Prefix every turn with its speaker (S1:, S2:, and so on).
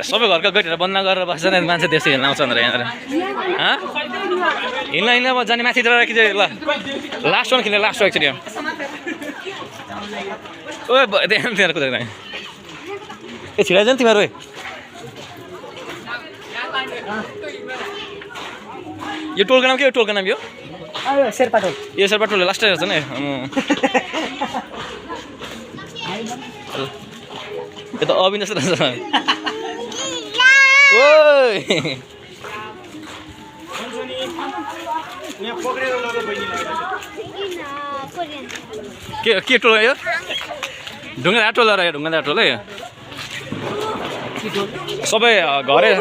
S1: सबै घरका गेटहरू बन्द गरेर बस्छ नि मान्छे त्यसै हिँड्न आउँछ भनेर यहाँ हिँड्ला हिँड्ला म जाने माथितिर राखिदियो ल लास्ट वान खेल्ने लास्ट एकचोटि ओ त्यहाँ त्यहाँ कुदाइ ए छिडाइज नि तिमीहरू यो टोलको नाम के हो टोलको नाम यो
S2: शेर्पा टोल
S1: यो शेर्पा टोल लास्ट रहेछ नि यो त अविनाश रहेछ ओइ के टोल यो ढुङ्गा टोल र यो ढुङ्गा टोल है सबै घरै